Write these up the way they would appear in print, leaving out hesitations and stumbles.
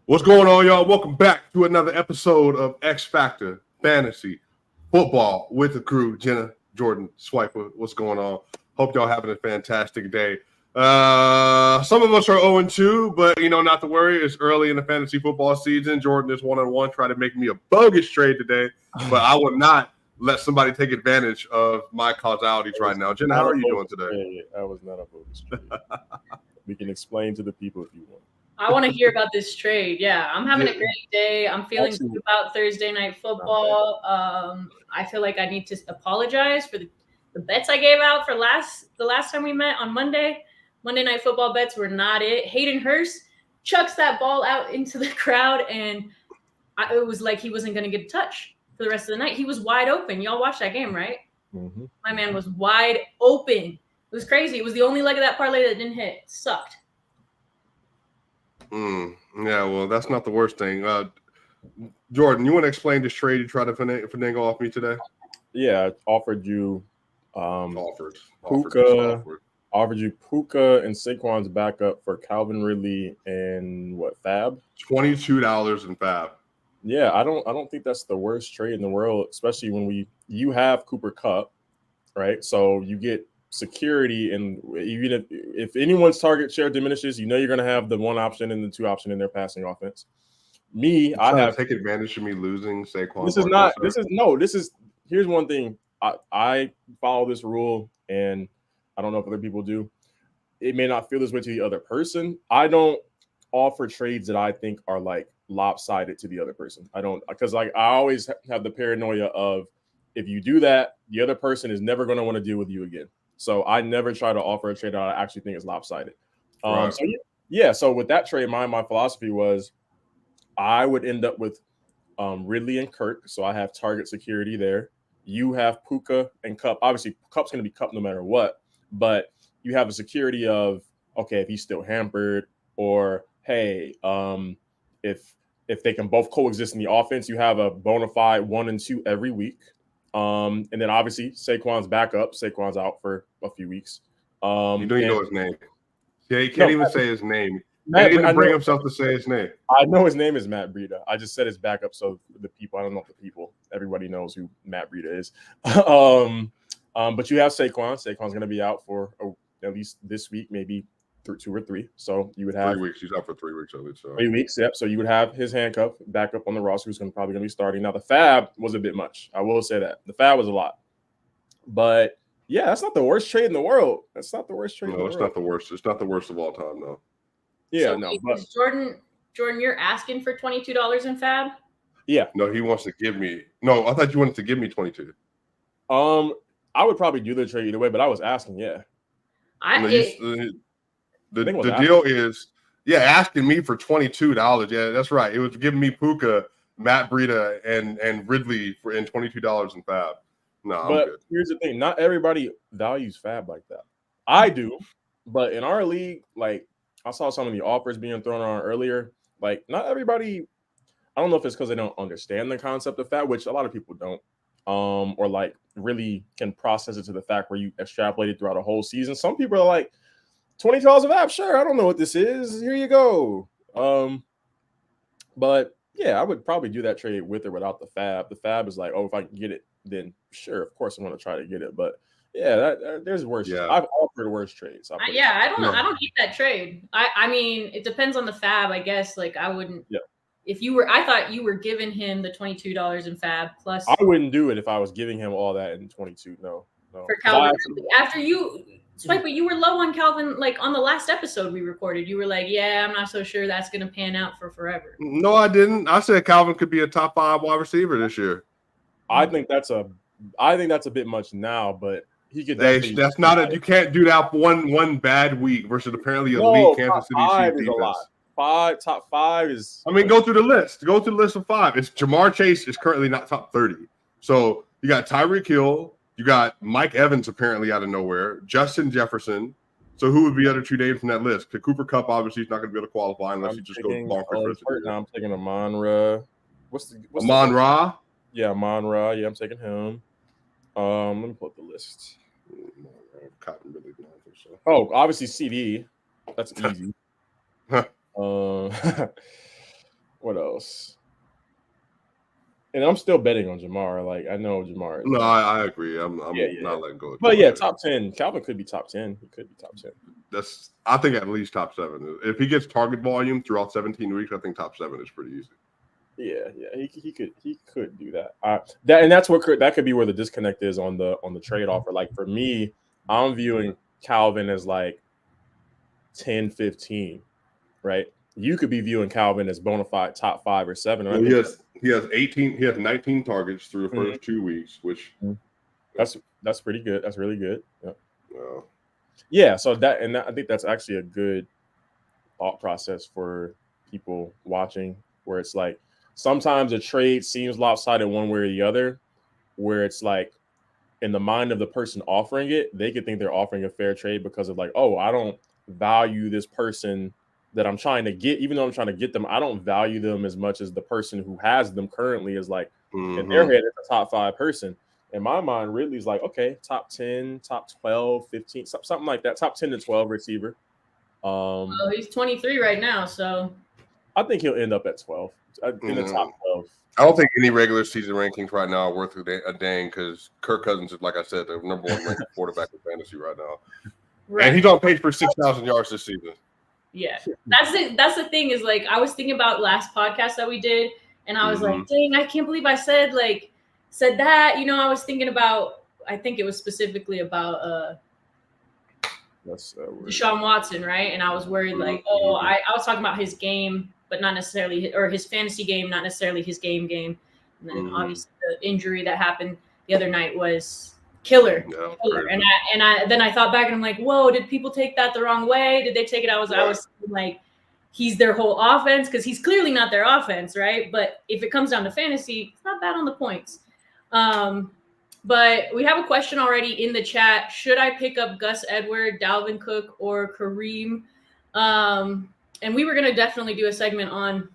What's going on, y'all? Welcome back to another episode of X Factor Fantasy Football with the crew. Jenna, Jordan, Swiper. What's going on? Hope y'all having a fantastic day. Some of us are 0-2, but not to worry. It's early in the fantasy football season. Jordan is 1-1, trying to make me a bogus trade today, but I will not let somebody take advantage of my causalities right now. Jenna, how are you doing today? That was not a bogus trade. We can explain to the people if you want. I want to hear about this trade. Yeah, I'm having a great day. I'm feeling good about Thursday night football. I feel like I need to apologize for the bets I gave out for the last time we met on Monday. Monday night football bets were not it. Hayden Hurst chucks that ball out into the crowd, and it was like he wasn't going to get a touch for the rest of the night. He was wide open. Y'all watched that game, right? Mm-hmm. My man was wide open. It was crazy. It was the only leg of that parlay that didn't hit. It sucked. Yeah, well, that's not the worst thing. Jordan, you want to explain this trade you tried to finagle off me today? Yeah, I offered you offered you Puka and Saquon's backup for Calvin Ridley and Fab? $22 in Fab. Yeah, I don't think that's the worst trade in the world, especially when you have Cooper Kupp, right? So you get security, and even if anyone's target share diminishes, you're going to have the one option and the two option in their passing offense. I have take advantage of me losing Saquon. Here's one thing. I follow this rule, and I don't know if other people do. It may not feel this way to the other person. I don't offer trades that I think are like lopsided to the other person. I don't, because I always have the paranoia of, if you do that, the other person is never going to want to deal with you again. So I never try to offer a trade that I actually think is lopsided. Right. So with that trade, my philosophy was I would end up with Ridley and Kirk. So I have target security there. You have Puka and Kupp. Obviously, Kupp's going to be Kupp no matter what. But you have a security of, okay, if he's still hampered, or hey, if they can both coexist in the offense, you have a bona fide 1 and 2 every week. And then obviously Saquon's backup. Saquon's out for a few weeks. You know his name. Yeah, he can't even say his name. He didn't even bring himself to say his name. I know his name is Matt Breida. I just said his backup, so the people, I don't know if the people, everybody knows who Matt Breida is. But you have Saquon. Saquon's going to be out for at least this week, maybe 2 or 3. So you would have 3 weeks. He's out for 3 weeks of it. So 3 weeks, yep. So you would have his handcuff back up on the roster, who's probably going to be starting. Now the Fab was a bit much. I will say that the Fab was a lot, but yeah, that's not the worst trade in the world. That's not the worst trade. No, it's not the worst. It's not the worst of all time, though. Yeah, so no. But Jordan, you're asking for $22 in Fab? Yeah. No, he wants to give me. No, I thought you wanted to give me 22. I would probably do the trade either way, but I was asking. Yeah. The deal is, asking me for $22. Yeah, that's right. It was giving me Puka, Matt Breida, and Ridley in $22 in Fab. No, I'm good. Here's the thing: not everybody values Fab like that. I do, but in our league, like I saw some of the offers being thrown around earlier. Like not everybody. I don't know if it's because they don't understand the concept of Fab, which a lot of people don't, or like really can process it to the fact where you extrapolate it throughout a whole season. Some people are like, $20 of app, sure. I don't know what this is. Here you go. But yeah, I would probably do that trade with or without the Fab. The Fab is like, oh, if I can get it, then sure, of course I'm going to try to get it. But yeah, there's worse. Yeah. I've offered worse trades. I don't need that trade. I mean, it depends on the Fab, I guess. Like I wouldn't. Yeah. I thought you were giving him the $22 in Fab plus. I wouldn't do it if I was giving him all that in 22. No. For Calvin, after you. Swipe, you were low on Calvin, like on the last episode we recorded. You were like, yeah, I'm not so sure that's going to pan out for forever. No, I didn't. I said Calvin could be a top 5 wide receiver this year. I think that's a bit much now, but he could. That's not you can't do that one bad week versus apparently elite Kansas City Chiefs defense. Top 5 is. I mean, go through the list. Go through the list of 5. It's Jamar Chase is currently not top 30. So you got Tyreek Hill. You got Mike Evans apparently out of nowhere, Justin Jefferson. So who would be the other 2 names from that list? Because Cooper Kupp obviously is not going to be able to qualify unless he just goes bonkers. Now I'm taking Amon-Ra. Amon-Ra? Yeah, Amon-Ra. Yeah, I'm taking him. Let me pull up the list. Oh, obviously CD. That's easy. What else? And I'm still betting on Jamar. Like I know Jamar. No, I agree. I'm Yeah. not letting go of But Jamar yeah, yet. top 10. Calvin could be top 10. He could be top 10. I think at least top 7. If he gets target volume throughout 17 weeks, I think top 7 is pretty easy. Yeah. He could do that. That's what that could be where the disconnect is on the trade offer. Like for me, I'm viewing Calvin as like 10, 15, right? You could be viewing Calvin as bona fide top 5 or 7. Well, he has 18. He has 19 targets through the first 2 weeks, which that's pretty good. That's really good. Yeah. Well, Yeah. So I think that's actually a good thought process for people watching, where it's like sometimes a trade seems lopsided one way or the other, where it's like in the mind of the person offering it, they could think they're offering a fair trade because of like, oh, I don't value this person that I'm trying to get, even though I'm trying to get them, I don't value them as much as the person who has them currently is like in their head it's a top 5 person. In my mind, Ridley's like, okay, top 10, top 12, 15, something like that, top 10 to 12 receiver. Well, he's 23 right now, so I think he'll end up at 12 in the top 12. I don't think any regular season rankings right now are worth a dang because Kirk Cousins is, like I said, the number 1 ranked quarterback in fantasy right now, right. And he's on pace for 6,000 yards this season. Yeah, that's the thing is like I was thinking about last podcast that we did, and I was like, dang, I can't believe I said that. You know, I was thinking about, I think it was specifically about Deshaun Watson, right? And I was worried like, I was talking about his game, but not necessarily, or his fantasy game, not necessarily his game. And then obviously the injury that happened the other night was killer. And then I thought back and I'm like, whoa, did people take that the wrong way? Did they take it? I was like, he's their whole offense, because he's clearly not their offense, right? But if it comes down to fantasy, it's not bad on the points. But we have a question already in the chat. Should I pick up Gus Edwards, Dalvin Cook, or Kareem? And we were going to definitely do a segment on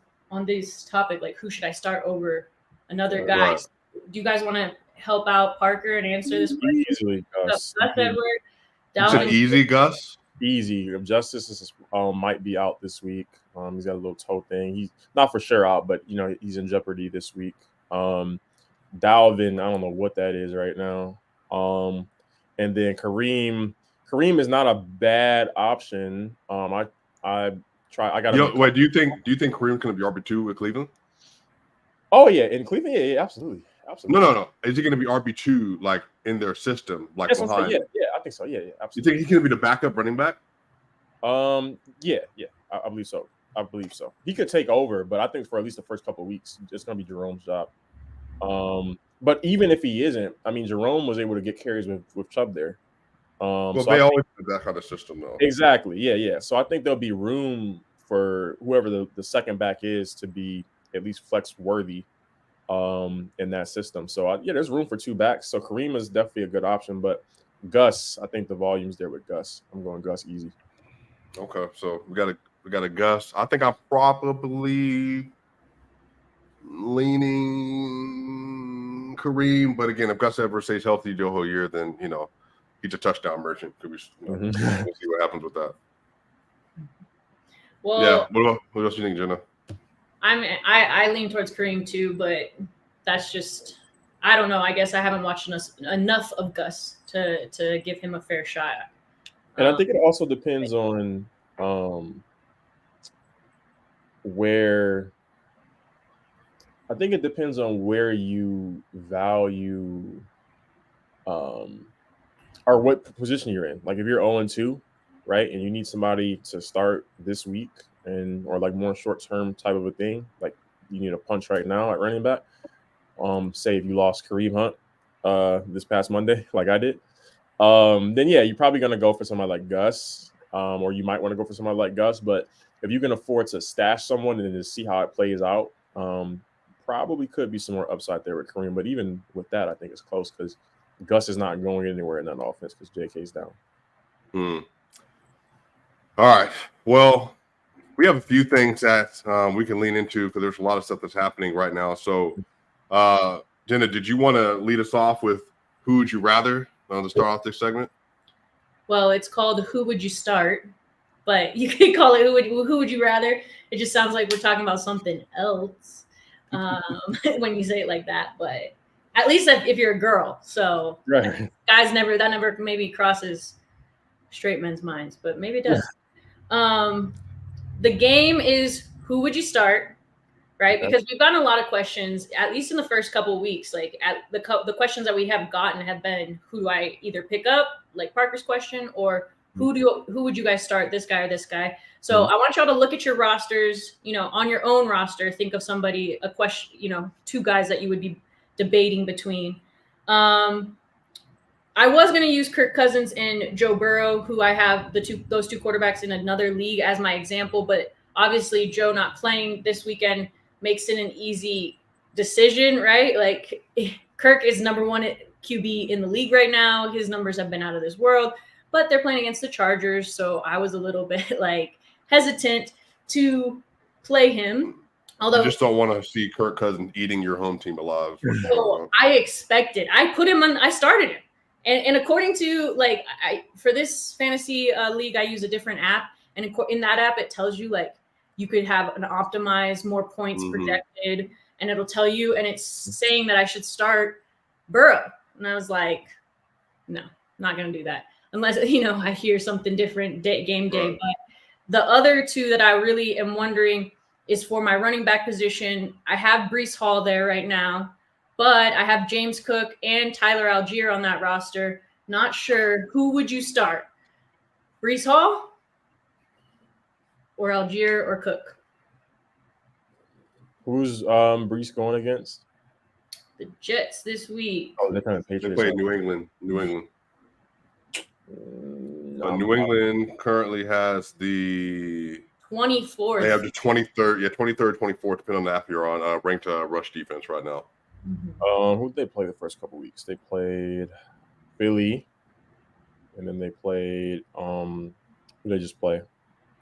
this topic, like who should I start over another guy? Right. Do you guys want to help out Parker and answer this question? Easily, Gus. Gus Edwards, Dalvin. It's easy, Gus. Easy. Justice might be out this week. He's got a little toe thing. He's not for sure out, but he's in jeopardy this week. Dalvin, I don't know what that is right now. And then Kareem is not a bad option. I got. Wait, do you think Kareem's going to be RB2 with Cleveland? Oh yeah, in Cleveland, yeah, absolutely. No. Is he going to be RB2 like in their system, like behind? Yeah, I think so. Yeah, absolutely. You think he's going to be the backup running back? Yeah, I believe so. He could take over, but I think for at least the first couple of weeks, it's going to be Jerome's job. But even if he isn't, I mean, Jerome was able to get carries with Chubb there. Well, so they always do that kind of system, though. Exactly. Yeah. So I think there'll be room for whoever the second back is to be at least flex worthy in that system. So there's room for 2 backs. So Kareem is definitely a good option, but Gus, I think the volume's there with Gus. I'm going Gus easy. Okay, so we got a Gus. I think I'm probably leaning Kareem, but again, if Gus Edwards stays healthy the whole year, then he's a touchdown merchant. We'll see what happens with that. Well, yeah. What else do you think, Jenna? I lean towards Kareem too, but that's just, I don't know. I guess I haven't watched enough of Gus to give him a fair shot. And I think it also depends on where. I think it depends on where you value, or what position you're in. Like if you're 0-2, right, and you need somebody to start this week, or like more short-term type of a thing, like you need a punch right now at running back. Say if you lost Kareem Hunt this past Monday, like I did, then yeah, you're probably gonna go for somebody like Gus, or you might want to go for somebody like Gus. But if you can afford to stash someone and then just see how it plays out, probably could be some more upside there with Kareem. But even with that, I think it's close because Gus is not going anywhere in that offense because JK's down. All right. Well, we have a few things that we can lean into because there's a lot of stuff that's happening right now. So, Jenna, did you want to lead us off with who would you rather to start off this segment? Well, it's called Who Would You Start? But you could call it Who Would You Rather? It just sounds like we're talking about something else when you say it like that. But at least if you're a girl, so Right. guys never maybe crosses straight men's minds, but maybe it does. The game is who would you start, right? Because we've gotten a lot of questions, at least in the first couple of weeks. Like the questions that we have gotten have been who do I either pick up, like Parker's question, or who would you guys start, this guy or this guy? So I want y'all to look at your rosters, on your own roster, think of somebody, a question, two guys that you would be debating between. I was going to use Kirk Cousins and Joe Burrow, who I have those two quarterbacks in another league as my example, but obviously Joe not playing this weekend makes it an easy decision, right? Like Kirk is number one QB in the league right now. His numbers have been out of this world, but they're playing against the Chargers, so I was a little bit hesitant to play him. Although I just don't want to see Kirk Cousins eating your home team alive. So I expected. I put him on. I started him. And according to for this fantasy league, I use a different app, and in that app, it tells you you could have an optimized, more points projected, and it'll tell you, and it's saying that I should start Burrow, and I was like, no, not gonna do that unless I hear something different game day. Right. But the other two that I really am wondering is for my running back position. I have Breece Hall there right now. But I have James Cook and Tyler Algier on that roster. Not sure. Who would you start? Breece Hall or Algier or Cook? Who's Breece going against? The Jets this week. Oh, they're kind of They Patriots. play New England. New England currently has the 24th. They have the 23rd, 23rd, 24th, depending on the app you're on, ranked rush defense right now. Who did they play the first couple weeks? They played Philly, and then they played who did they just play?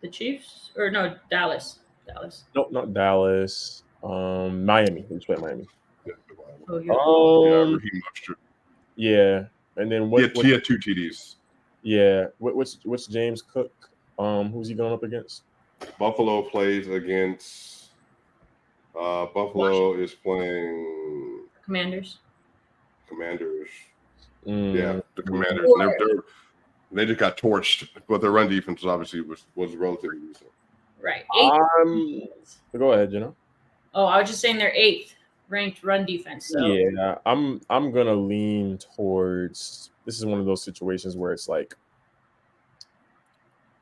The Chiefs? Or no, Dallas. Nope, not Dallas. Miami. They just played Miami. Oh, Raheem Mostert. Yeah. And then he had 2 TDs. Yeah. What's James Cook? Who's he going up against? Buffalo plays against Buffalo is playing Commanders. Yeah, the Commanders. They just got torched, but their run defense obviously was relatively decent. Right. Go ahead, Jenna. Oh, I was just saying they're 8th ranked run defense. So. Yeah, I'm gonna lean towards. This is one of those situations where it's like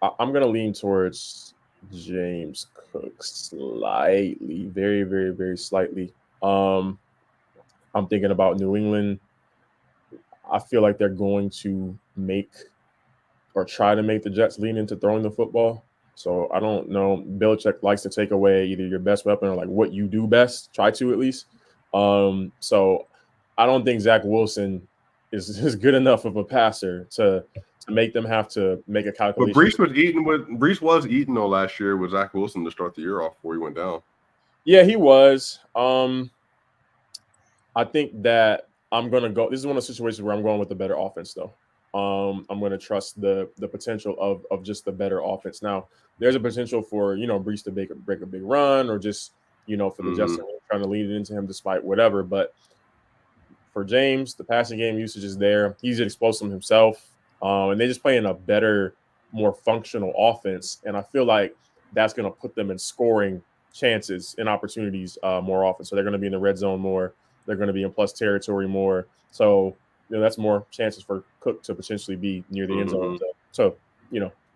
I'm gonna lean towards James Cook slightly, very, very, very slightly. I'm thinking about New England. I feel like they're going to try to make the Jets lean into throwing the football. So I don't know. Belichick likes to take away either your best weapon or what you do best. Try to at least. So I don't think Zach Wilson is good enough of a passer to make them have to make a calculation. But Breece was eating though last year with Zach Wilson to start the year off before he went down. Yeah, he was. I think that I'm gonna go. This is one of the situations where I'm going with the better offense, though. I'm going to trust the potential of just the better offense. Now, there's a potential for Breece to break a big run, or just for the Jets trying to lead it into him despite whatever. But for James, the passing game usage is there. He's explosive himself, and they just play in a better, more functional offense. And I feel like that's going to put them in scoring chances and opportunities more often. So they're going to be in the red zone more. They're going to be in plus territory more. So that's more chances for Cook to potentially be near the end zone. So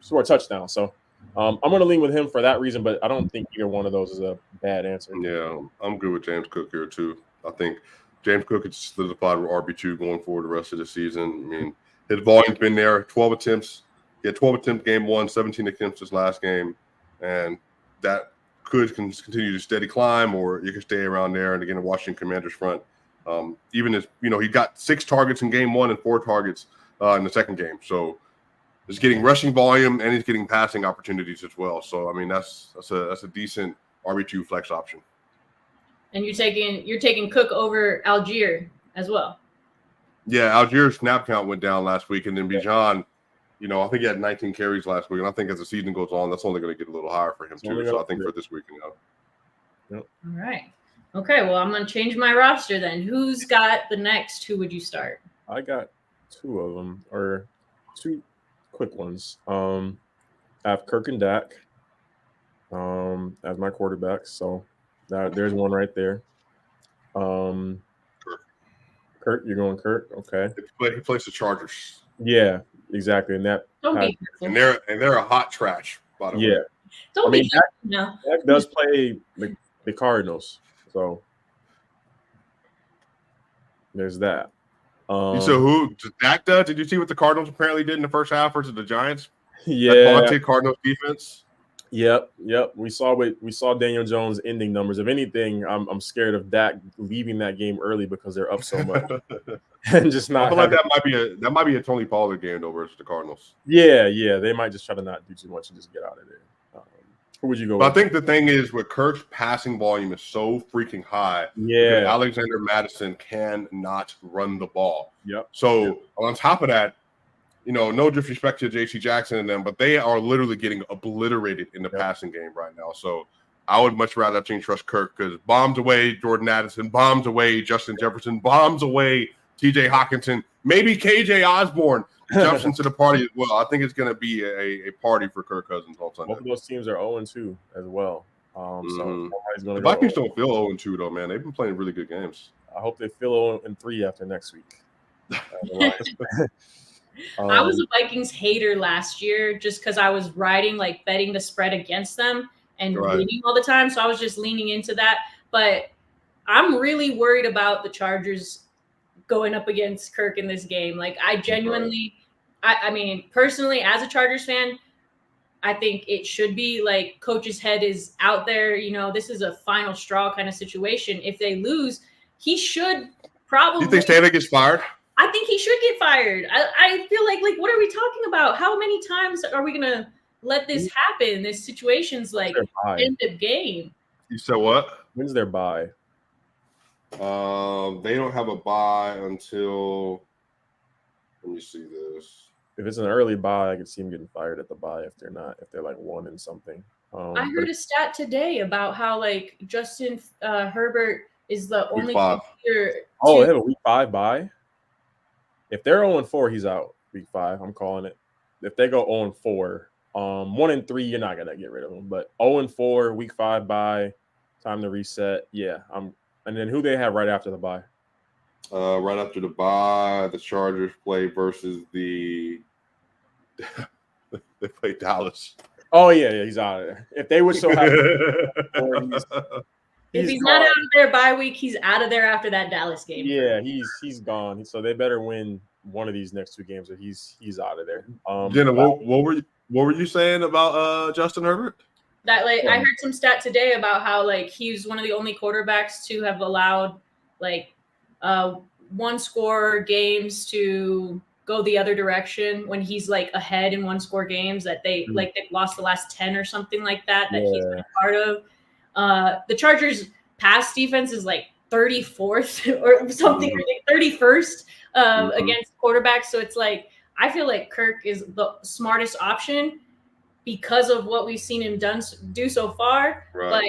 score a touchdown. So I'm going to lean with him for that reason, but I don't think either one of those is a bad answer. Yeah, I'm good with James Cook here too. I think James Cook is solidified with RB2 going forward the rest of the season. I mean, his volume's been there. 12 attempts. He had 12 attempts game 1, 17 attempts this last game, and that could continue to steady climb, or you could stay around there. And again, the Washington Commanders front, even as he got 6 targets in game 1 and 4 targets in the second game. So he's getting rushing volume and he's getting passing opportunities as well. So I mean, that's a decent RB2 flex option. And you're taking Cook over Algier as well. Yeah, Algier's snap count went down last week, and then Bijan I think he had 19 carries last week, and I think as the season goes on, that's only going to get a little higher for him too. So I think for this week, All right. Okay, well, I'm going to change my roster then. Who's got the next? Who would you start? I got two of them, or two quick ones. I have Kirk and Dak as my quarterbacks. So there's one right there. Kirk, you're going Kirk? Okay. He plays the Chargers. Yeah, exactly. And that they're a hot trash, by the way. Dak does play the Cardinals. So there's that. You said who? Dak does? Did you see what the Cardinals apparently did in the first half versus the Giants? Yeah. That vaunted Cardinals defense. Yep. We saw Daniel Jones ending numbers. If anything, I'm scared of Dak leaving that game early because they're up so much and just not. I feel like that might be a Tony Pollard game though versus the Cardinals. Yeah. They might just try to not do too much and just get out of there. Who would you go with? I think the thing is with Kirk's passing volume is so freaking high. Yeah. Alexander Mattison cannot run the ball. Yep. So on top of that, no disrespect to J.C. Jackson and them, but they are literally getting obliterated in the passing game right now. So I would much rather trust Kirk because bombs away Jordan Addison, bombs away Justin Jefferson, bombs away T.J. Hockenson, maybe K.J. Osborne jumps into the party as well. I think it's going to be a party for Kirk Cousins on Sunday. Both of those teams are 0-2 as well. So the Vikings don't feel 0-2 though, man. They've been playing really good games. I hope they feel 0-3 after next week. I was a Vikings hater last year just because I was betting the spread against them and winning all the time. So I was just leaning into that. But I'm really worried about the Chargers going up against Kirk in this game. Like I genuinely, I mean, personally, as a Chargers fan, I think it should be like coach's head is out there. This is a final straw kind of situation. If they lose, he should probably. You think Staley gets fired? I think he should get fired. I feel like what are we talking about? How many times are we going to let this happen? This situation's like end of game. You said what? When's their bye? They don't have a bye until. Let me see this. If it's an early bye, I could see him getting fired at the bye if they're like 1-something. I heard a stat today about how like Justin Herbert is the only player. They have a week 5 bye. If they're 0-4, he's out week 5. I'm calling it. If they go 0-4, 1-3, you're not gonna get rid of him. But 0-4, week 5 bye, time to reset. Yeah, and then who they have right after the bye? Right after the bye, the Chargers play versus they play Dallas. Oh yeah, he's out of there. If they were so happy, if he's not out of their bye week, he's out of there after that Dallas game. Yeah, he's gone. So they better win one of these next 2 games, or he's out of there. Jenna, what were you saying about Justin Herbert? That I heard some stat today about how he's one of the only quarterbacks to have allowed 1-score games to go the other direction when he's ahead in 1-score games that they've lost the last 10 or something like that he's been a part of. The Chargers pass defense is 34th or something, 31st against quarterbacks. So it's I feel like Kirk is the smartest option because of what we've seen him do so far. Right. But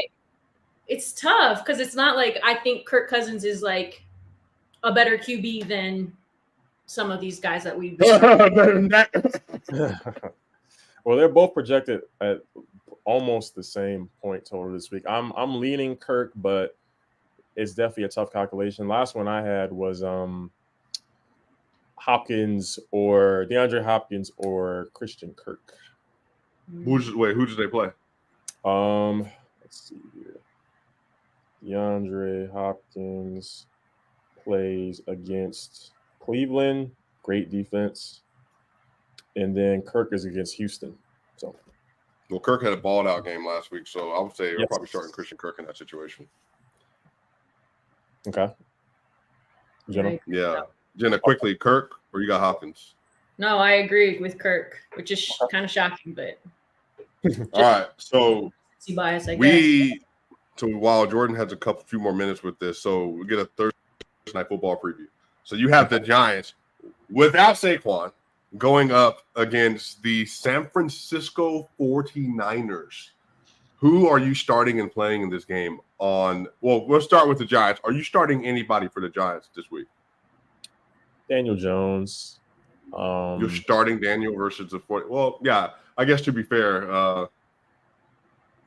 it's tough because it's not I think Kirk Cousins is a better QB than some of these guys that we've Well, they're both projected at almost the same point total this week. I'm leaning Kirk, but it's definitely a tough calculation. Last one I had was Hopkins or DeAndre Hopkins or Christian Kirk. Who did they play? Let's see here. DeAndre Hopkins plays against Cleveland, great defense, and then Kirk is against Houston. So, well, Kirk had a balled out game last week, so I would say they're probably starting Christian Kirk in that situation. Okay. Jenna? Yeah. Jenna, quickly, Kirk or you got Hopkins? No, I agree with Kirk, which is kind of shocking, but all right. So bias, I guess. So while Jordan has a few more minutes with this, so we get a Thursday night football preview. So you have the Giants without Saquon going up against the San Francisco 49ers. Who are you starting and playing in this game on? Well, we'll start with the Giants. Are you starting anybody for the Giants this week? Daniel Jones. You're starting Daniel versus the 40. Well, yeah, I guess to be fair,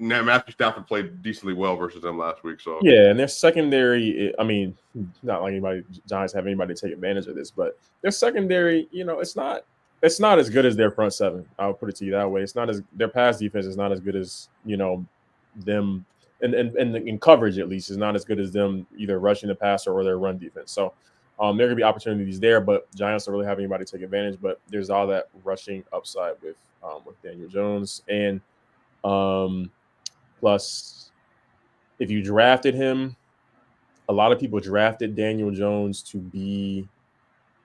Matthew Stafford played decently well versus them last week. So yeah, and their secondary, I mean, not like Giants have anybody to take advantage of this, but their secondary, it's not as good as their front seven. I'll put it to you that way. It's not as their pass defense is not as good as them, and in coverage at least is not as good as them either rushing the passer or their run defense. So there could be opportunities there, but Giants don't really have anybody to take advantage. But there's all that rushing upside with Daniel Jones, and plus if you drafted him, a lot of people drafted Daniel Jones to be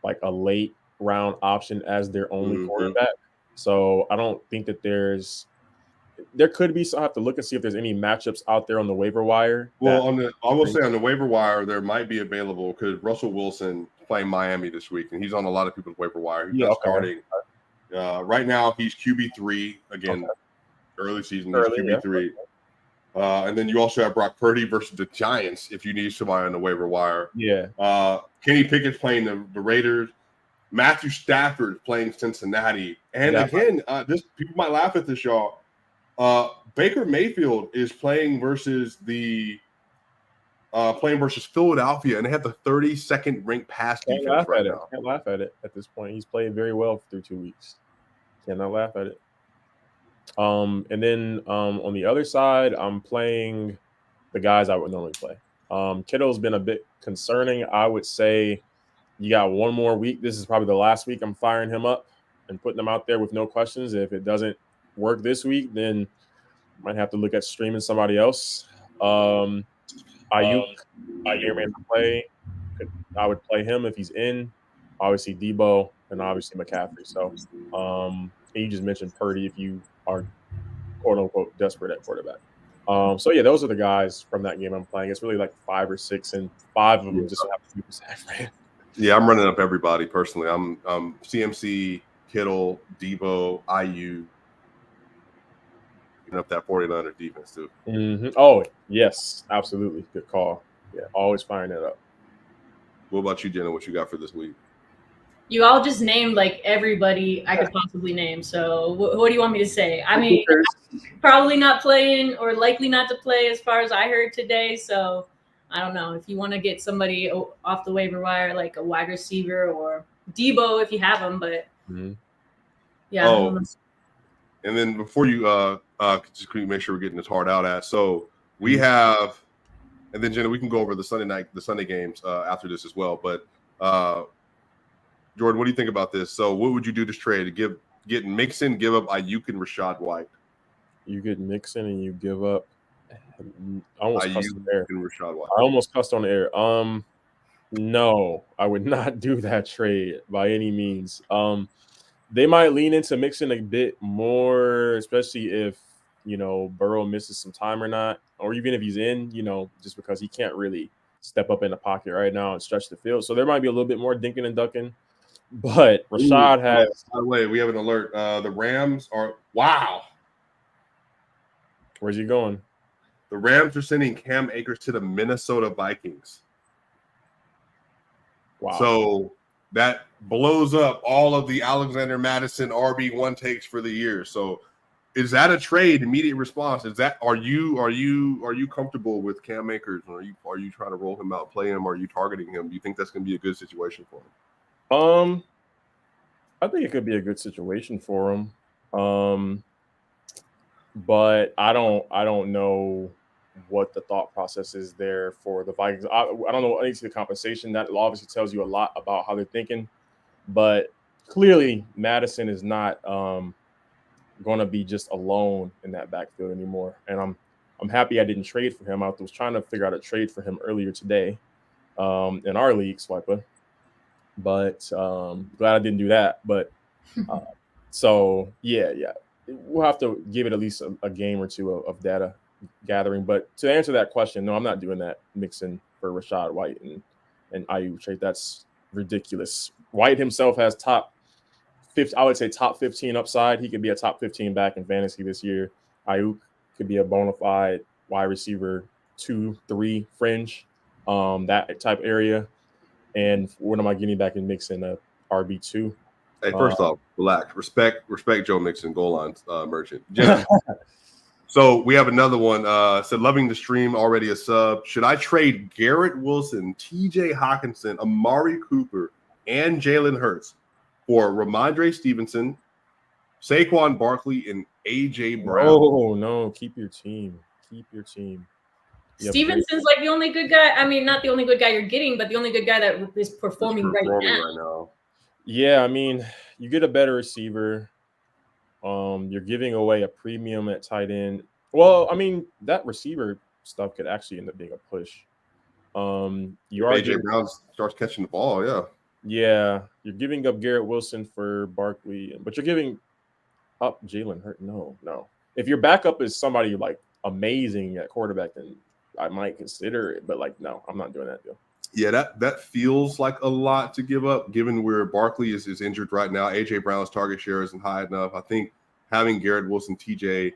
like a late round option as their only quarterback. So I don't think that there could be. So I have to look and see if there's any matchups out there on the waiver wire. Well, I will say on the waiver wire there might be available because Russell Wilson playing Miami this week, and he's on a lot of people's waiver wire. He's starting. Right now he's QB3 again. Okay. Early season, he's QB3. Yeah. And then you also have Brock Purdy versus the Giants if you need somebody on the waiver wire. Yeah. Kenny Pickett's playing the Raiders. Matthew Stafford playing Cincinnati. And again, this people might laugh at this, y'all. Baker Mayfield is playing versus Philadelphia, and they have the 32nd ranked pass defense right now. Can't laugh at it at this point. He's playing very well through 2 weeks. Cannot laugh at it. And then on the other side, I'm playing the guys I would normally play. Kittle's been a bit concerning. I would say you got one more week. This is probably the last week I'm firing him up and putting him out there with no questions. If it doesn't work this week, then might have to look at streaming somebody else. Ayuk, play. I would play him if he's in. Obviously Debo and obviously McCaffrey. So and you just mentioned Purdy if you are quote unquote desperate at quarterback. So yeah, those are the guys from that game I'm playing. It's really like 5 or 6, and 5 of them just have to be. Yeah, I'm running up everybody personally. I'm CMC, Kittle, Debo, IU. Up that 49er defense too. Mm-hmm. Oh yes, absolutely, good call. Yeah, always firing that up. What about you, Jenna? What you got for this week? You all just named like everybody I could possibly name. So what do you want me to say? I mean, probably not playing or likely not to play as far as I heard today. So I don't know if you want to get somebody off the waiver wire, like a wide receiver or Debo if you have them. But yeah. Oh, and then before you just make sure we're getting this hard out at. So we have, and then Jenna, we can go over the Sunday games after this as well. But Jordan, what do you think about this? So what would you do this trade to get Mixon, give up Ayuk and Rashad White? You get Mixon and you give up. I almost cussed on the air. Rashad White. I almost cussed on the air. No, I would not do that trade by any means. They might lean into Mixon a bit more, especially if Burrow misses some time or not, or even if he's in, just because he can't really step up in the pocket right now and stretch the field. So there might be a little bit more dinking and ducking. But Rashad has. By the way, we have an alert. The Rams are Where's he going? The Rams are sending Cam Akers to the Minnesota Vikings. Wow. So that blows up all of the Alexander Madison RB1 takes for the year. So is that a trade? Immediate response. Are you comfortable with Cam Akers? Or are you trying to roll him out, play him, or are you targeting him? Do you think that's going to be a good situation for him? I think it could be a good situation for him. But I don't know what the thought process is there for the Vikings. I don't know any of the compensation. That obviously tells you a lot about how they're thinking. But clearly, Madison is not going to be just alone in that backfield anymore. And I'm happy I didn't trade for him. I was trying to figure out a trade for him earlier today in our league, Swiper. But glad I didn't do that. But so yeah, we'll have to give it at least a game or two of data gathering. But to answer that question, no, I'm not doing that Mixon for Rashad White and Ayuk trade. That's ridiculous. White himself has top I would say top 15 upside. He could be a top 15 back in fantasy this year. Ayuk could be a bona fide wide receiver 2-3 fringe, that type area. And what am I getting back in Mixon? A RB2. Hey, first off, relax. Respect Joe Mixon, goal line merchant. Jenna, so we have another one. Said, loving the stream, already a sub. Should I trade Garrett Wilson, TJ Hawkinson, Amari Cooper, and Jalen Hurts for Ramondre Stevenson, Saquon Barkley, and AJ Brown? Oh, no. Keep your team. Stevenson's like the only good guy. I mean, not the only good guy you're getting, but the only good guy that is performing right now. Yeah, I mean, you get a better receiver. You're giving away a premium at tight end. Well, I mean, that receiver stuff could actually end up being a push. AJ Brown starts catching the ball, yeah. Yeah, you're giving up Garrett Wilson for Barkley, but you're giving up Jalen Hurts. No. If your backup is somebody like amazing at quarterback, then I might consider it. But like, no, I'm not doing that deal. Yeah, that feels like a lot to give up, given where Barkley is injured right now. AJ Brown's target share isn't high enough. I think having Garrett Wilson, TJ,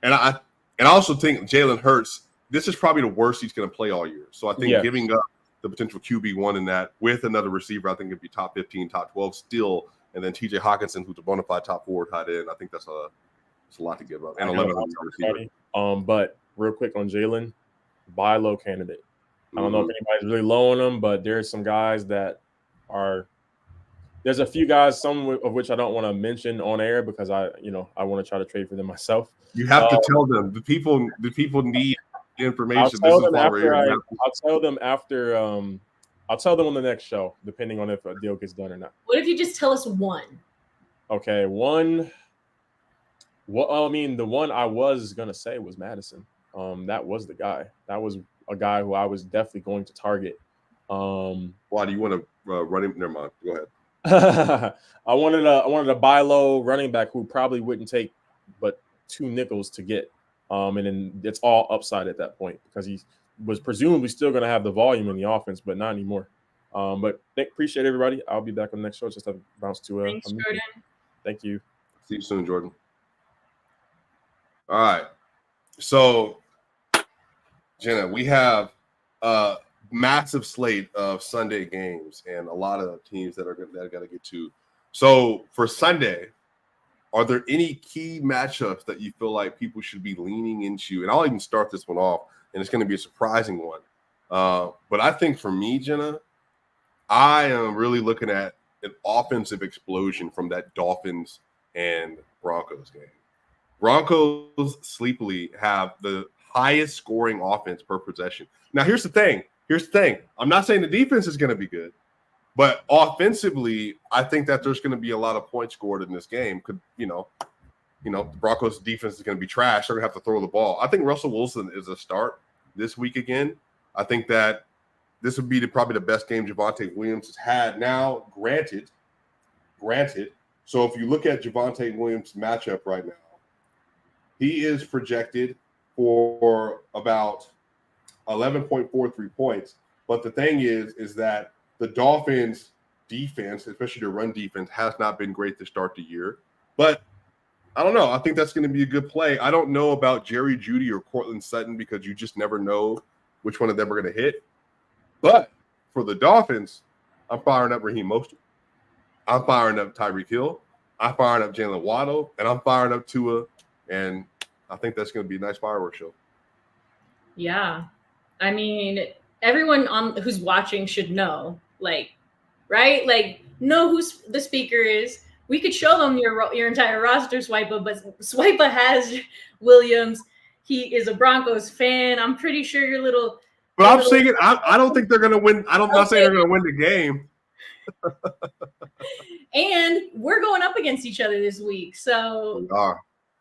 and I also think Jalen Hurts, this is probably the worst he's going to play all year. So I think giving up the potential QB1 in that with another receiver, I think it'd be top 15, top 12 still, and then TJ Hawkinson, who's a bona fide top 4 tight end. I think that's a lot to give up. And 11 receiver. But real quick on Jalen, buy low candidate. I don't know if anybody's really low on them, but there's some guys that are. There's a few guys, some of which I don't want to mention on air because I want to try to trade for them myself. You have to tell them. The people need information. I'll tell them after. I'll tell them on the next show, depending on if a deal gets done or not. What if you just tell us one? Okay, one. Well, I mean, the one I was gonna say was Madison. That was the guy. That was a guy who I was definitely going to target. Why do you want to run him? Never mind. Go ahead. I wanted a buy low running back who probably wouldn't take but 2 nickels to get. And then it's all upside at that point because he was presumably still going to have the volume in the offense, but not anymore. But appreciate everybody. I'll be back on the next show. Just have to bounce to Thanks, Jordan. Thank you. See you soon, Jordan. All right. So, Jenna, we have a massive slate of Sunday games and a lot of teams that got to get to. So, for Sunday, are there any key matchups that you feel like people should be leaning into? And I'll even start this one off, and it's going to be a surprising one. But I think for me, Jenna, I am really looking at an offensive explosion from that Dolphins and Broncos game. Broncos sleepily have the highest scoring offense per possession. Now, here's the thing. I'm not saying the defense is going to be good, but offensively, I think that there's going to be a lot of points scored in this game. Could the Broncos defense is going to be trash. They're going to have to throw the ball. I think Russell Wilson is a start this week again. I think that this would be probably the best game Javonte Williams has had. Now, granted. So if you look at Javonte Williams' matchup right now, he is projected for about 11.43 points. But the thing is that the Dolphins' defense, especially their run defense, has not been great to start the year. But I don't know. I think that's going to be a good play. I don't know about Jerry Jeudy or Cortland Sutton because you just never know which one of them are going to hit. But for the Dolphins, I'm firing up Raheem Mostert. I'm firing up Tyreek Hill. I'm firing up Jalen Waddle. And I'm firing up Tua. And I think that's going to be a nice fireworks show. Yeah. I mean, everyone who's watching should know, right? Know who the speaker is. We could show them your entire roster, Swipa, but Swipa has Williams. He is a Broncos fan. I'm pretty sure your little. But I'm saying I don't think they're going to win. I'm not saying they're going to win the game. And we're going up against each other this week, so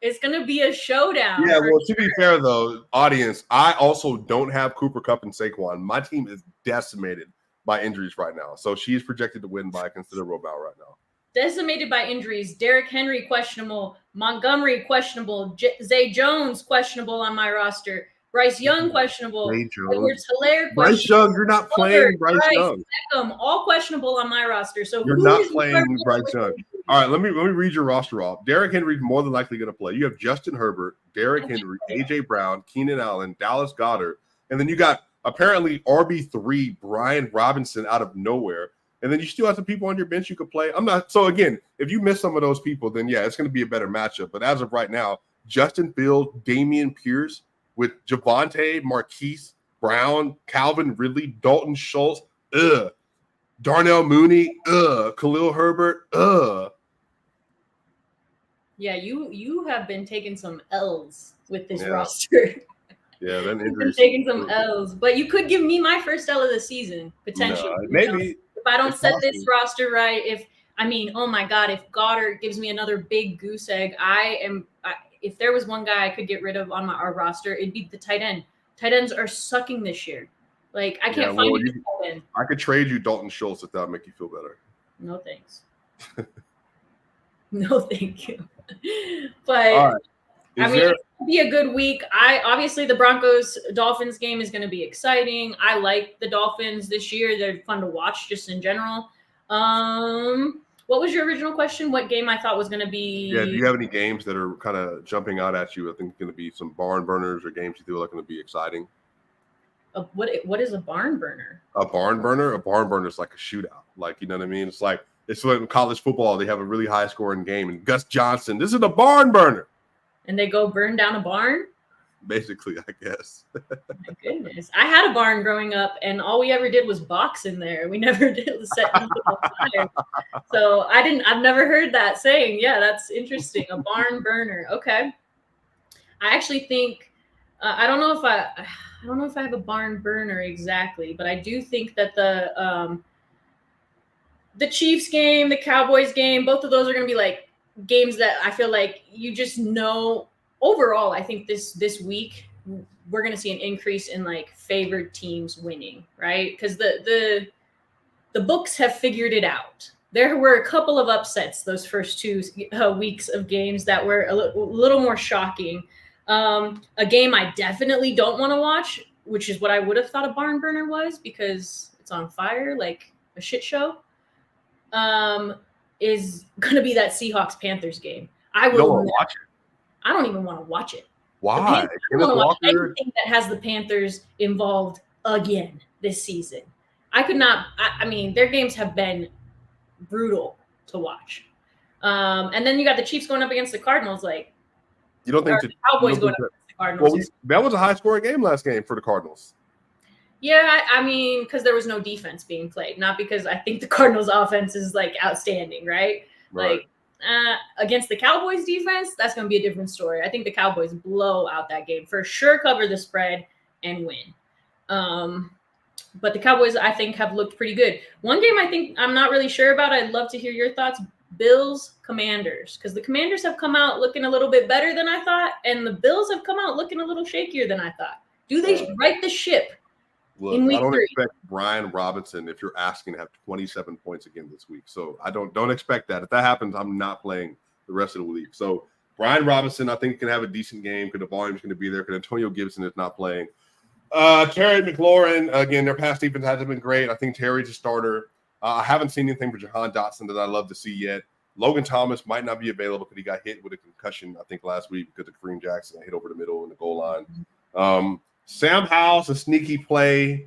it's going to be a showdown. Yeah, well, to be fair, though, audience, I also don't have Cooper Kupp and Saquon. My team is decimated by injuries right now, so she's projected to win by a considerable amount right now. Decimated by injuries. Derrick Henry questionable. Montgomery questionable. Zay Jones questionable on my roster. Bryce Young questionable. Edwards Hilaire Bryce Young, you're not playing Bryce Young. Beckham, all questionable on my roster. So you're not playing Bryce Young. All right, let me read your roster off. Derrick Henry's more than likely going to play. You have Justin Herbert, Derrick Henry, AJ Brown, Keenan Allen, Dallas Goedert, and then you got apparently RB3 Brian Robinson out of nowhere. And then you still have some people on your bench you could play. So again, if you miss some of those people, then yeah, it's going to be a better matchup. But as of right now, Justin Fields, Dameon Pierce with Javonte, Marquise Brown, Calvin Ridley, Dalton Schultz, Darnell Mooney, Khalil Herbert, Yeah, you have been taking some L's with this roster. Yeah, then injuries. Taking some L's, but you could give me my first L of the season potentially. No, maybe if I don't set this roster right. Oh my God, if Goddard gives me another big goose egg, if there was one guy I could get rid of on our roster, it'd be the tight end. Tight ends are sucking this year. Like I can't find a tight end. I could trade you Dalton Schultz if that would make you feel better. No thanks. No, thank you. But it's gonna be a good week. Obviously the Broncos-Dolphins game is going to be exciting. I like the Dolphins this year. They're fun to watch just in general. What was your original question? What game I thought was going to be? Yeah, do you have any games that are kind of jumping out at you? I think it's going to be some barn burners or games you feel like going to be exciting. What is a barn burner? A barn burner? A barn burner is like a shootout. Like, you know what I mean? It's like in college football, they have a really high scoring game. And Gus Johnson, this is a barn burner. And they go burn down a barn? Basically, I guess. My goodness. I had a barn growing up, and all we ever did was box in there. We never did set anything on fire. So I've never heard that saying. Yeah, that's interesting. A barn burner. Okay. I actually think I don't know if I have a barn burner exactly, but I do think that the Chiefs game, the Cowboys game, both of those are going to be like games that I feel like you just know. Overall, I think this week we're going to see an increase in like favored teams winning, right? Because the books have figured it out. There were a couple of upsets those first 2 weeks of games that were a little more shocking. A game I definitely don't want to watch, which is what I would have thought a barn burner was because it's on fire like a shit show, is going to be that Seahawks-Panthers game. I will watch it. I don't even want to watch it. Why? I don't want to watch anything that has the Panthers involved again this season. I could not. I mean, their games have been brutal to watch. And then you got the Chiefs going up against the Cardinals. Like, you don't think the Cowboys going up against the Cardinals? Well, that was a high-scoring game last game for the Cardinals. Yeah, I mean, because there was no defense being played, not because I think the Cardinals' offense is like outstanding, right? Like. Against the Cowboys defense, that's going to be a different story. I think the Cowboys blow out that game for sure, cover the spread and win. But the Cowboys, I think, have looked pretty good. One game I think I'm not really sure about. I'd love to hear your thoughts. Bills, Commanders, because the Commanders have come out looking a little bit better than I thought, and the Bills have come out looking a little shakier than I thought. Do they right the ship? Look, I don't expect Brian Robinson, if you're asking, to have 27 points again this week. So I don't expect that. If that happens, I'm not playing the rest of the week. So Brian Robinson, I think, can have a decent game because the volume's going to be there because Antonio Gibson is not playing. Terry McLaurin, again, their pass defense hasn't been great. I think Terry's a starter. I haven't seen anything for Jahan Dotson that I love to see yet. Logan Thomas might not be available because he got hit with a concussion, I think, last week because of Kareem Jackson hit over the middle in the goal line. Sam Howell's a sneaky play.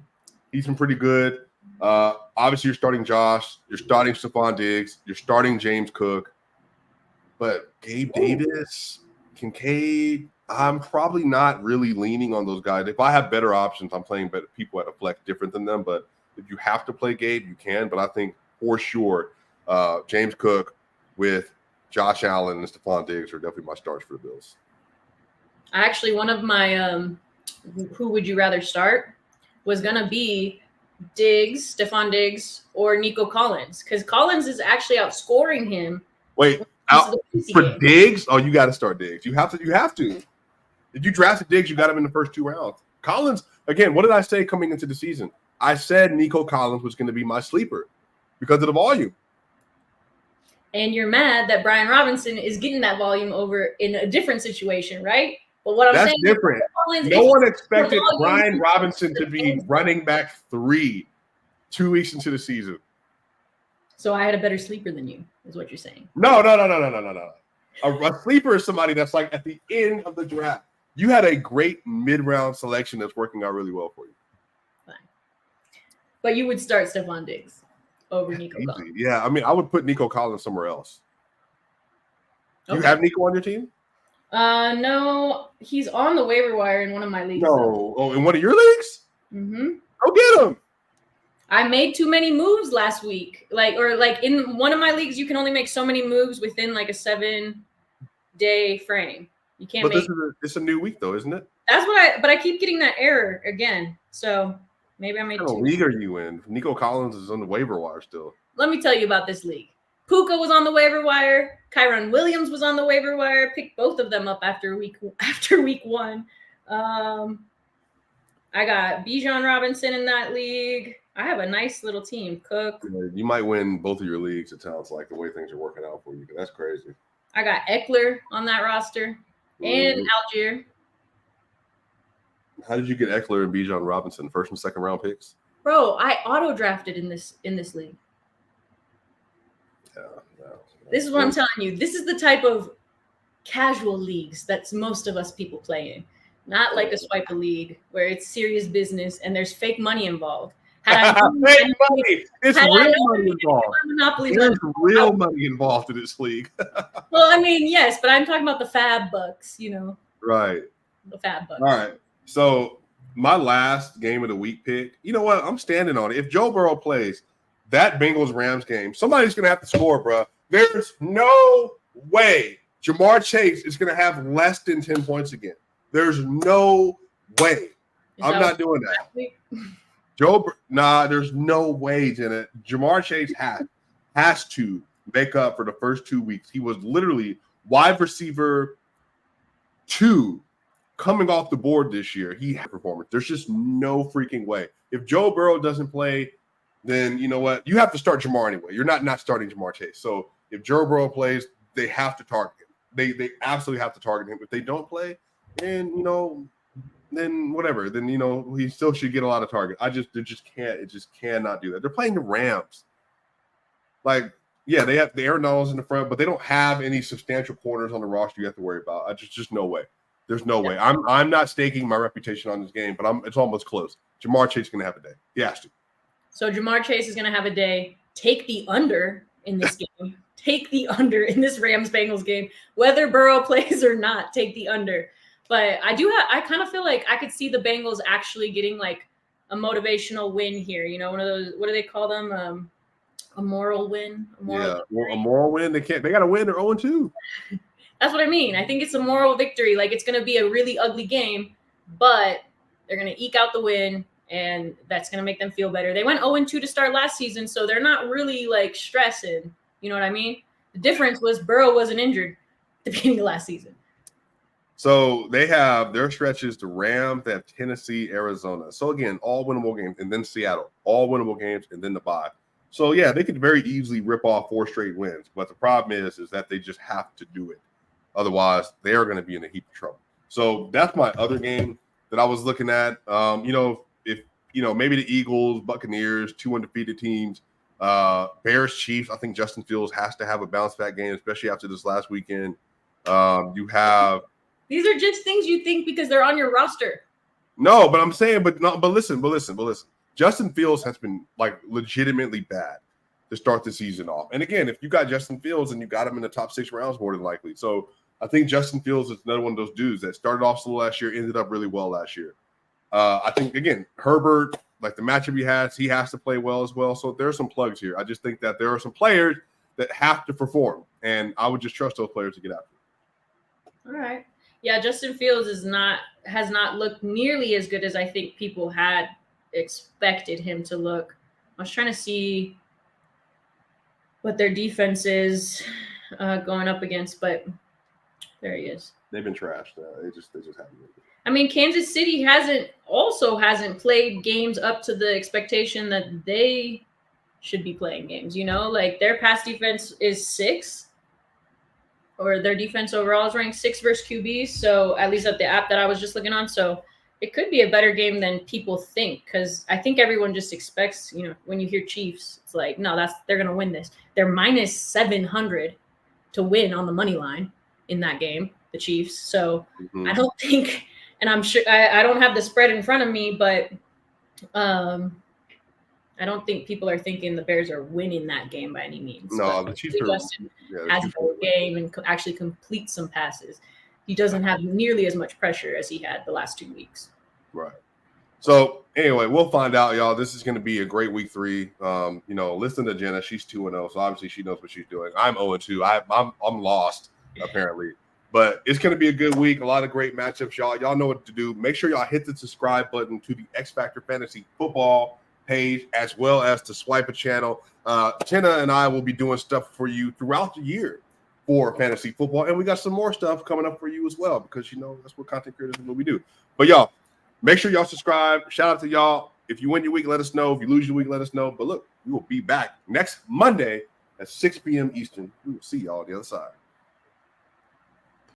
He's been pretty good. Obviously, you're starting Josh. You're starting Stephon Diggs. You're starting James Cook. But Gabe Davis, Kincaid, I'm probably not really leaning on those guys. If I have better options, I'm playing better people at a flex different than them. But if you have to play Gabe, you can. But I think for sure James Cook with Josh Allen and Stephon Diggs are definitely my starts for the Bills. Actually, one of my who would you rather start was going to be Diggs, Stephon Diggs, or Nico Collins, because Collins is actually outscoring him. Wait, for Diggs? Oh, you got to start Diggs. You have to. If you drafted Diggs, you got him in the first 2 rounds. Collins, again, what did I say coming into the season? I said Nico Collins was going to be my sleeper because of the volume. And you're mad that Brian Robinson is getting that volume over in a different situation, right? But what I'm saying different. No one expected Brian Robinson to be running back 3 2 weeks into the season. So I had a better sleeper than you, is what you're saying. No. A sleeper is somebody that's like at the end of the draft. You had a great mid-round selection that's working out really well for you. Fine. But you would start Stephon Diggs over Nico Collins. Yeah, I mean, I would put Nico Collins somewhere else. Okay. You have Nico on your team? No, he's on the waiver wire in one of my leagues. No. Oh, in one of your leagues? Mm-hmm. Go get him. I made too many moves last week. Like in one of my leagues, you can only make so many moves within like a 7-day frame. You can't make. It's a new week though, isn't it? But I keep getting that error again. So maybe I made what league are you in? Nico Collins is on the waiver wire still. Let me tell you about this league. Puka was on the waiver wire. Kyron Williams was on the waiver wire. Picked both of them up after week 1. I got Bijan Robinson in that league. I have a nice little team. Cook. You might win both of your leagues, it sounds like, the way things are working out for you. That's crazy. I got Eckler on that roster and Algier. How did you get Eckler and Bijan Robinson, first and second round picks? Bro, I auto drafted in this league. Yeah. This is what I'm telling you. This is the type of casual leagues that most of us people play in. Not like a swipe a league where it's serious business and there's fake money involved. Fake money. It's real money involved. There's real money involved in this league. Well, I mean, yes, but I'm talking about the fab bucks, Right. The fab bucks. All right. So my last game of the week pick, you know what? I'm standing on it. If Joe Burrow plays that Bengals-Rams game, somebody's going to have to score, bro. There's no way Jamar Chase is going to have less than 10 points again. There's no way. I'm not doing that. There's no way, Jenna. Jamar Chase has to make up for the first 2 weeks. He was literally wide receiver 2 coming off the board this year. He had performance. There's just no freaking way. If Joe Burrow doesn't play, then you know what? You have to start Jamar anyway. You're not starting Jamar Chase. So if Joe Burrow plays, they have to target him. They absolutely have to target him. If they don't play, then then whatever. Then he still should get a lot of target. They just cannot do that. They're playing the Rams. Like, yeah, they have the Aaron Donalds in the front, but they don't have any substantial corners on the roster you have to worry about. Just no way. There's no way. I'm not staking my reputation on this game, but it's almost close. Jamar Chase is going to have a day. He has to. So Jamar Chase is going to have a day. Take the under in this game. Take the under in this Rams-Bengals game. Whether Burrow plays or not, take the under. But I kind of feel like I could see the Bengals actually getting like a motivational win here. One of those, what do they call them? A moral win? A moral win. They got to win. They're 0-2. That's what I mean. I think it's a moral victory. Like, it's going to be a really ugly game, but they're going to eke out the win, and that's going to make them feel better. They went 0-2 to start last season, so they're not really, like, stressing. You know what I mean? The difference was Burrow wasn't injured at the beginning of last season. So they have their stretches to Rams, they have Tennessee, Arizona. So, again, all winnable games, and then Seattle. All winnable games, and then the bye. So, yeah, they could very easily rip off 4 straight wins, but the problem is that they just have to do it. Otherwise, they are going to be in a heap of trouble. So that's my other game that I was looking at. If maybe the Eagles, Buccaneers, 2 undefeated teams, Bears, Chiefs. I think Justin Fields has to have a bounce back game, especially after this last weekend. You have these are just things you think because they're on your roster. No, but I'm saying, but listen. Justin Fields has been like legitimately bad to start the season off. And again, if you got Justin Fields and you got him in the top 6 rounds, more than likely. So I think Justin Fields is another one of those dudes that started off slow last year, ended up really well last year. I think, again, Herbert, like the matchup he has to play well as well. So there are some plugs here. I just think that there are some players that have to perform, and I would just trust those players to get after it. All right. Yeah, Justin Fields has not looked nearly as good as I think people had expected him to look. I was trying to see what their defense is going up against, but there he is. They've been trashed. They just haven't. I mean, Kansas City hasn't played games up to the expectation that they should be playing games. Like their pass defense is 6, or their defense overall is ranked 6 versus QBs. So at least at the app that I was just looking on. So it could be a better game than people think, because I think everyone just expects, when you hear Chiefs, it's like, no, they're going to win this. They're minus 700 to win on the money line in that game, the Chiefs. So I don't think, and I'm sure I don't have the spread in front of me, but I don't think people are thinking the Bears are winning that game by any means. No, the Chiefs has a good game and actually complete some passes. He doesn't have nearly as much pressure as he had the last 2 weeks. Right. So anyway, we'll find out, y'all. This is going to be a great week 3. Listen to Jenna. She's 2-0, so obviously she knows what she's doing. I'm 0-2. I'm lost apparently, but it's going to be a good week. A lot of great matchups, y'all. Y'all know what to do. Make sure y'all hit the subscribe button to the X Factor Fantasy Football page, as well as the Swiper channel. Jenna and I will be doing stuff for you throughout the year for fantasy football, and we got some more stuff coming up for you as well, because that's what content creators is what we do. But y'all, make sure y'all subscribe. Shout out to y'all. If you win your week, let us know. If you lose your week, let us know. But look, we will be back next Monday at 6 p.m. Eastern. We will see y'all on the other side.